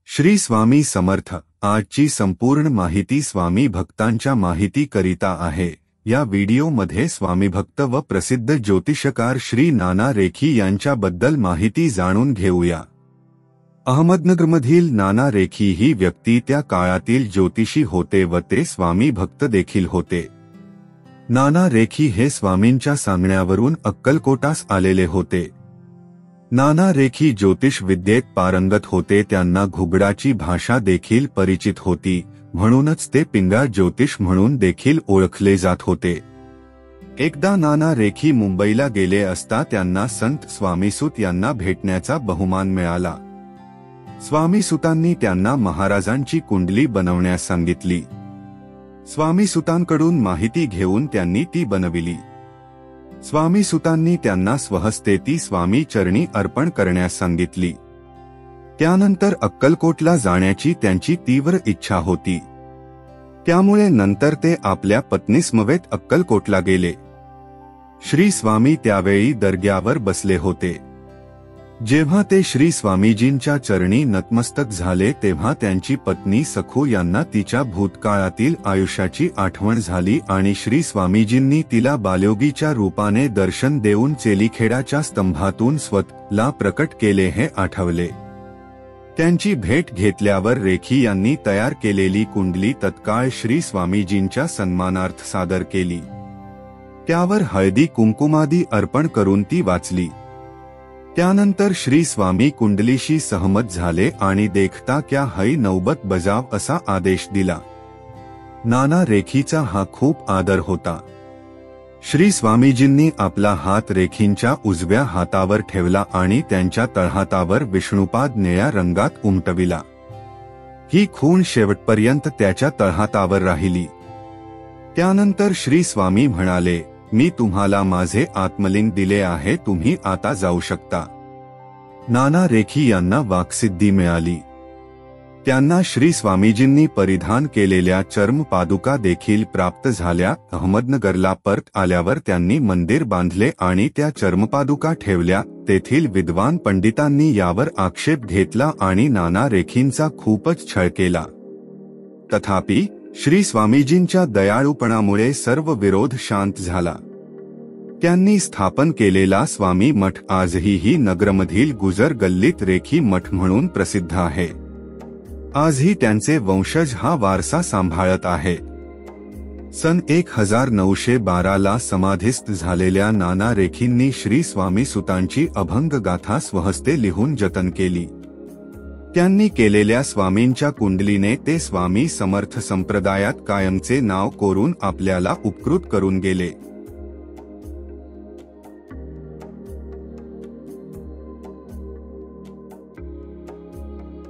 श्री स्वामी समर्थ। आजची संपूर्ण माहिती स्वामी भक्तांच्या माहितीकरिता आहे। या व्हिडिओमध्ये स्वामी भक्त व प्रसिद्ध ज्योतिषकार श्री नाना रेखी यांच्याबद्दल माहिती जाणून घेऊया। अहमदनगरमधील नाना रेखी ही व्यक्ती त्या काळातील ज्योतिषी होते व ते स्वामी भक्त देखील होते। नाना रेखी हे स्वामींच्या सांगण्यावरून अक्कलकोटास आलेले होते। नाना रेखी ज्योतिष विद्येत पारंगत होते। त्यांना घुगडाची भाषा देखील परिचित होती, म्हणूनच ते पिंगळा ज्योतिष म्हणून देखील ओळखले जात होते। एकदा नाना रेखी मुंबईला गेले असता त्यांना संत स्वामीसुत यांना भेटण्याचा बहुमान मिळाला। स्वामीसुतांनी त्यांना महाराजांची कुंडली बनवण्यास सांगितली। स्वामीसुतांकडून माहिती घेऊन त्यांनी ती बनविली। स्वामीसुतांनी त्यांना स्वहस्ते ती स्वामी चरणी अर्पण करण्यास सांगितली। त्यानंतर अक्कलकोटला जाण्याची त्यांची तीव्र इच्छा होती, त्यामुळे नंतर ते आपल्या पत्नीसमवेत अक्कलकोटला गेले। श्री स्वामी त्यावेळी दर्ग्यावर बसले होते। जेव्हा ते श्री स्वामीजींच्या चरणी नतमस्तक झाले तेव्हा त्यांची पत्नी सखू यांना तिच्या भूतकाळातील आयुष्याची आठवण झाली आणि श्री स्वामीजींनी तिला बालयोगीच्या रूपाने दर्शन देऊन चेलीखेडाच्या स्तंभातून स्वतःला प्रकट केले हे आठवले। त्यांची भेट घेतल्यावर रेखी यांनी तयार केलेली कुंडली तत्काळ श्री स्वामीजींच्या सन्मानार्थ सादर केली। त्यावर हळदी कुंकुमादी अर्पण करून ती वाचली। त्यानंतर श्री स्वामी कुंडलीशी सहमत झाले आणि देखता क्या हई नौबत बजाव असा आदेश दिला। नाना रेखीचा हा खूप आदर होता। श्री स्वामीजींनी आपला हात रेखींच्या उजव्या हातावर ठेवला आणि त्यांच्या तळहातावर विष्णुपाद निळ्या रंगात उमटविला। ही खूण शेवटपर्यंत त्याच्या तळहातावर राहिली। त्यानंतर श्री स्वामी म्हणाले, मी तुम्हाला माझे आत्मलिंग दिले आहे, तुम्ही आता जाऊ शकता। नाना रेखी यांना वाक्सिद्धी मिळाली। त्यांना श्री स्वामीजींनी परिधान केलेल्या चर्म पादुका देखील प्राप्त झाल्या। अहमदनगरला परत आल्यावर त्यांनी मंदिर बांधले आणि त्या चर्मपादुका ठेवल्या। तेथील विद्वान पंडितांनी यावर आक्षेप घेतला आणि नाना रेखींचा खूपच छळ केला। तथापि श्री स्वामीजींच्या दयाळूपणामुळे सर्व विरोध शांत झाला। त्यांनी स्थापन केलेला स्वामी मठ आजही ही नगरमधील गुजर गल्लीत रेखी मठ म्हणून प्रसिद्ध आहे। आजही त्यांचे वंशज हा वारसा सांभाळत आहे। सन 1912 ला समाधिस्थ झालेल्या नाना रेखींनी श्री स्वामी सुतांची अभंग गाथा स्वहस्ते लिहून जतन केली। त्यांनी केलेल्या स्वामींच्या कुंडलीने ते स्वामी समर्थ संप्रदायात कायमचे नाव कोरून आपल्याला उपकृत करून गेले।